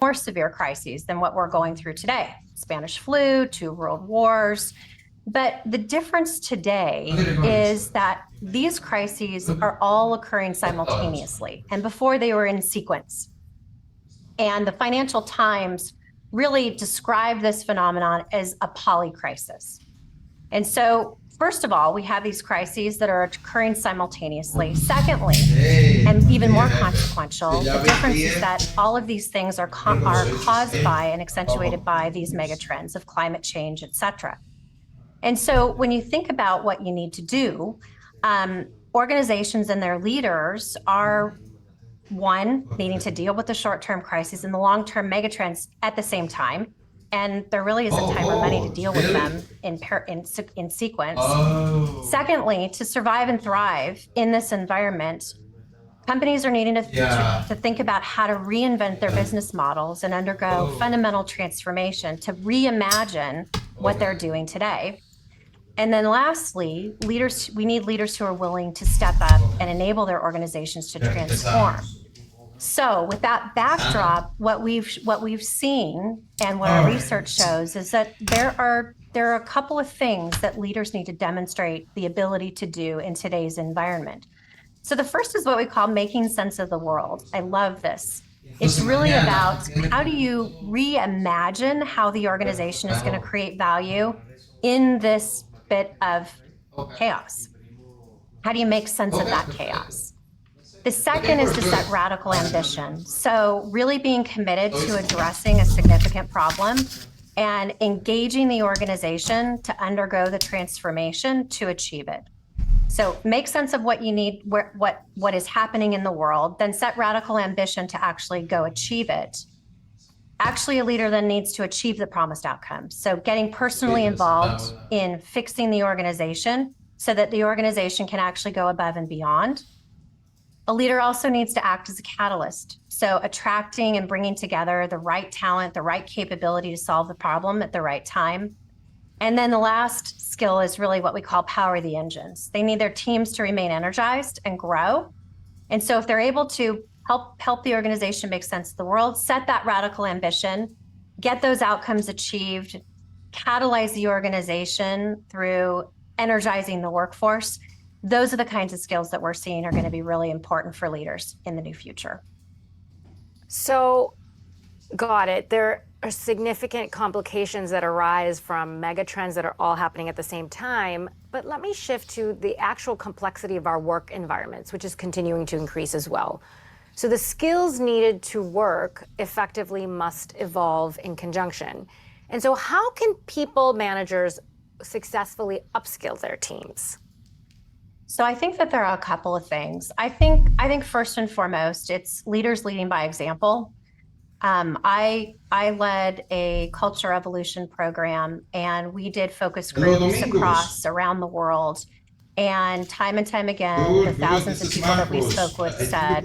more severe crises than what we're going through today. Spanish flu, 2 world wars. But the difference today is that these crises are all occurring simultaneously, and before they were in sequence. And the Financial Times really described this phenomenon as a polycrisis. And so, first of all, we have these crises that are occurring simultaneously. Secondly, and even more consequential, the difference is that all of these things are caused by and accentuated by these megatrends of climate change, et cetera. And so when you think about what you need to do, organizations and their leaders are, one, needing to deal with the short-term crises and the long-term megatrends at the same time. And there really isn't time or money to deal with them in sequence. Secondly, to survive and thrive in this environment, companies are needing to think about how to reinvent their business models and undergo fundamental transformation to reimagine what they're doing today. And then lastly, we need leaders who are willing to step up and enable their organizations to transform. So with that backdrop, what we've seen and what our research shows is that there are a couple of things that leaders need to demonstrate the ability to do in today's environment. So the first is what we call making sense of the world. I love this. It's really about how do you reimagine how the organization is going to create value in this bit of chaos? How do you make sense of that chaos? The second is to set radical ambition. So really being committed to addressing a significant problem and engaging the organization to undergo the transformation to achieve it. So make sense of what you need, what is happening in the world, then set radical ambition to actually go achieve it. Actually, a leader then needs to achieve the promised outcomes. So getting personally involved in fixing the organization so that the organization can actually go above and beyond. A leader also needs to act as a catalyst. So attracting and bringing together the right talent, the right capability to solve the problem at the right time. And then the last skill is really what we call power the engines. They need their teams to remain energized and grow. And so if they're able to help the organization make sense of the world, set that radical ambition, get those outcomes achieved, catalyze the organization through energizing the workforce, those are the kinds of skills that we're seeing are going to be really important for leaders in the new future. So, got it. There are significant complications that arise from megatrends that are all happening at the same time. But let me shift to the actual complexity of our work environments, which is continuing to increase as well. So the skills needed to work effectively must evolve in conjunction. And so how can people managers successfully upskill their teams? So I think that there are a couple of things. I think first and foremost, it's leaders leading by example. I led a culture evolution program, and we did focus groups around the world. And time again, the thousands of people that we spoke with said,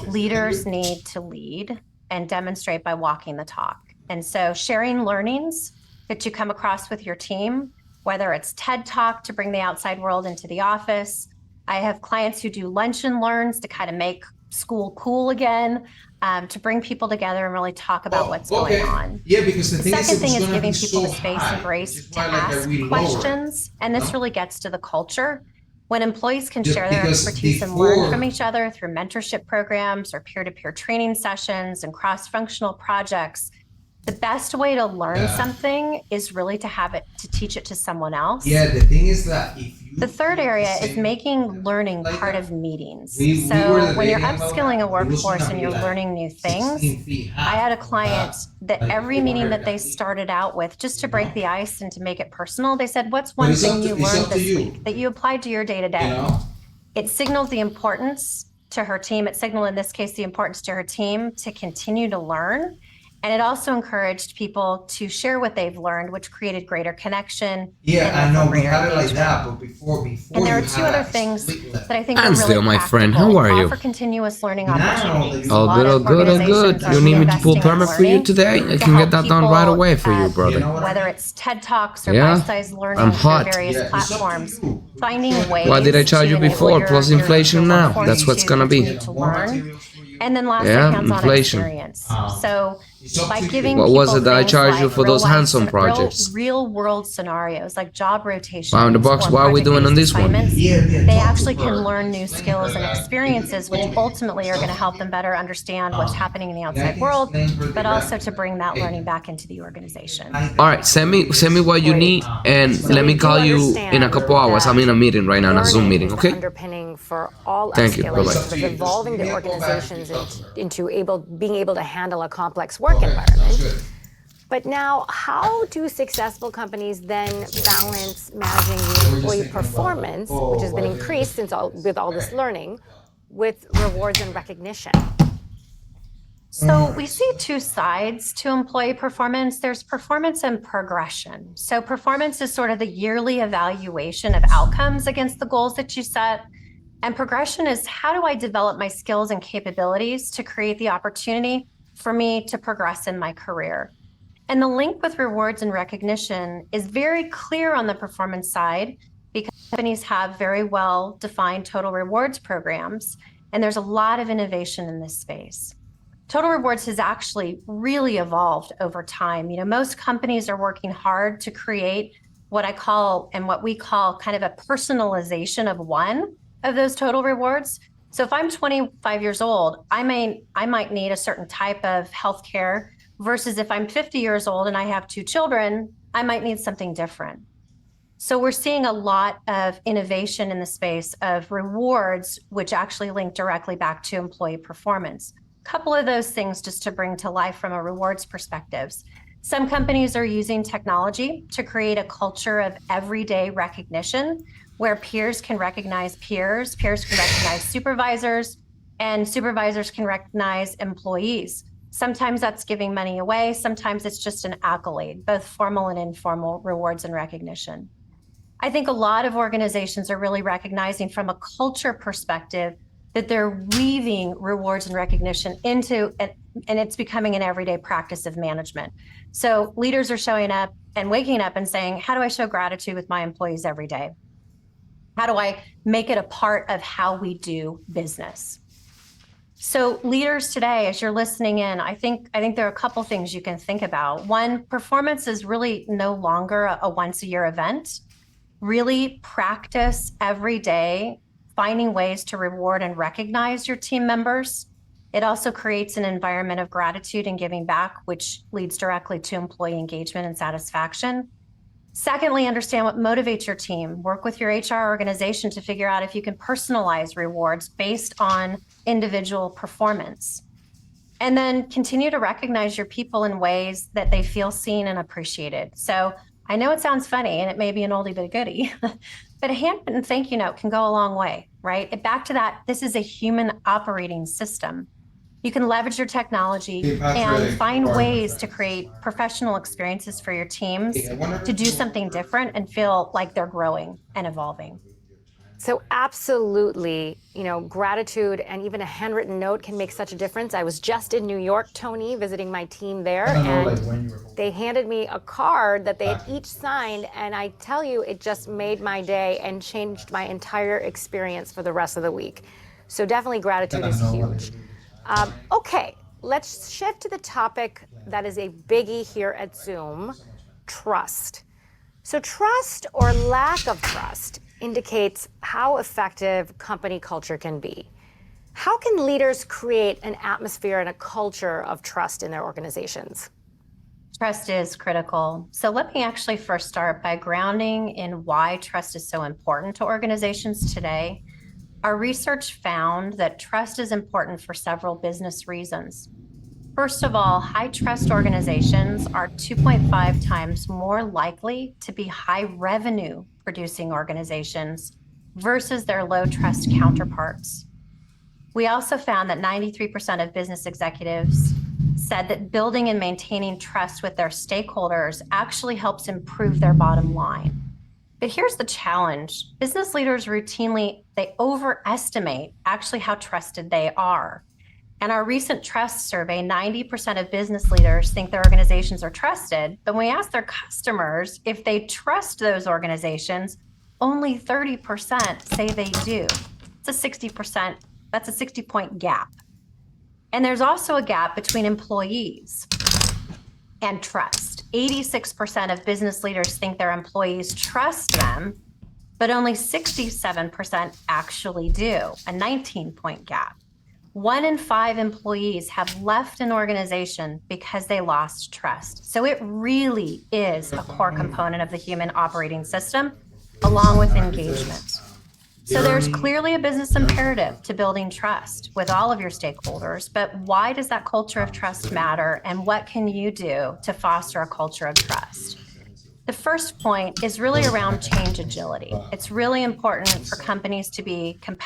leaders need to lead and demonstrate by walking the talk. And so sharing learnings that you come across with your team, whether it's TED Talk to bring the outside world into the office. I have clients who do lunch and learns to kind of make school cool again, to bring people together and really talk about what's going on. Yeah, because the second thing is giving people the space and grace to ask questions. And this really gets to the culture. When employees can share their expertise and learn from each other through mentorship programs or peer-to-peer training sessions and cross-functional projects, the best way to learn something is really to teach it to someone else. Yeah, the thing is that the third area is making learning part of meetings. So when you're upskilling a workforce and you're learning new things, I had a client that every meeting that they started out with, just to break the ice and to make it personal, they said, what's one thing you learned this week that you applied to your day-to-day? It signals the importance to her team. It signaled, in this case, the importance to her team to continue to learn. And it also encouraged people to share what they've learned, which created greater connection. Yeah, I know, we had it like that, but before and there are two other things that I think are Ansel, really my friend, how are you? Offer continuous learning opportunities. All good, all good, all good. You need me to pull permit for you today? I can get that done right away for you, brother. Whether it's TED Talks or bite-sized learning on various platforms, finding ways. Why did I charge you before? Plus inflation now. That's what's gonna be. And then lastly, hands-on experience. So It's up by to giving you. What was people it that I things charged you like for those real-life hands-on scen- projects? real world scenarios like job rotations. Wow, in the box, or what are we doing on project-based this one? assignments, Yeah, they talk to actually her. can learn new Explain skills her and that experiences, which it- ultimately are going to help them better understand what's happening in the outside world, but also to bring that learning back into the organization. All right, send me what you need, and So let we me do call you in a understand couple hours. that I'm in a meeting right now, in a Zoom learning meeting. is the Okay. underpinning for all Thank you. upskilling, Bye-bye. sort of evolving the Just give me a call back organizations if you talk to her. into being able to handle a complex work Okay, environment. sounds good. But now, how do successful companies then balance managing the employee performance, which has been increased with all this learning, with rewards and recognition? So we see two sides to employee performance. There's performance and progression. So performance is sort of the yearly evaluation of outcomes against the goals that you set. And progression is how do I develop my skills and capabilities to create the opportunity for me to progress in my career? And the link with rewards and recognition is very clear on the performance side because companies have very well defined total rewards programs. And there's a lot of innovation in this space. Total rewards has actually really evolved over time. You know, most companies are working hard to create what I call and what we call kind of a personalization of one of those total rewards. So if I'm 25 years old, I might need a certain type of healthcare versus if I'm 50 years old and I have two children, I might need something different. So we're seeing a lot of innovation in the space of rewards, which actually link directly back to employee performance. Couple of those things just to bring to life from a rewards perspectives. Some companies are using technology to create a culture of everyday recognition where peers can recognize peers can recognize supervisors, and supervisors can recognize employees. Sometimes that's giving money away. Sometimes it's just an accolade, both formal and informal rewards and recognition. I think a lot of organizations are really recognizing from a culture perspective that they're weaving rewards and recognition into it, and it's becoming an everyday practice of management. So leaders are showing up and waking up and saying, how do I show gratitude with my employees every day? How do I make it a part of how we do business? So leaders today, as you're listening in, I think there are a couple things you can think about. One, performance is really no longer a once a year event. Really practice every day finding ways to reward and recognize your team members. It also creates an environment of gratitude and giving back, which leads directly to employee engagement and satisfaction. Secondly, understand what motivates your team. Work with your HR organization to figure out if you can personalize rewards based on individual performance. And then continue to recognize your people in ways that they feel seen and appreciated. So I know it sounds funny and it may be an oldie but a goodie, but a handwritten thank you note can go a long way, right? Back to that, this is a human operating system. You can leverage your technology and find ways to create professional experiences for your teams to do something different and feel like they're growing and evolving. So absolutely, gratitude and even a handwritten note can make such a difference. I was just in New York, Tony, visiting my team there, and they handed me a card that they had each signed, and I tell you, it just made my day and changed my entire experience for the rest of the week. So definitely gratitude is huge. Okay, let's shift to the topic that is a biggie here at Zoom, trust. So trust or lack of trust indicates how effective company culture can be. How can leaders create an atmosphere and a culture of trust in their organizations? Trust is critical. So let me actually first start by grounding in why trust is so important to organizations today. Our research found that trust is important for several business reasons. First of all, high trust organizations are 2.5 times more likely to be high revenue producing organizations versus their low trust counterparts. We also found that 93% of business executives said that building and maintaining trust with their stakeholders actually helps improve their bottom line. But here's the challenge. Business leaders routinely, they overestimate actually how trusted they are. And our recent trust survey, 90% of business leaders think their organizations are trusted. But when we ask their customers if they trust those organizations, only 30% say they do. It's a 60%, that's a 60-point gap. And there's also a gap between employees. and trust. 86% of business leaders think their employees trust them, but only 67% actually do, a 19-point gap. 1 in 5 employees have left an organization because they lost trust. So it really is a core component of the human operating system, along with engagement. So there's clearly a business imperative to building trust with all of your stakeholders, but why does that culture of trust matter, and what can you do to foster a culture of trust? The first point is really around change agility. It's really important for companies to be competitive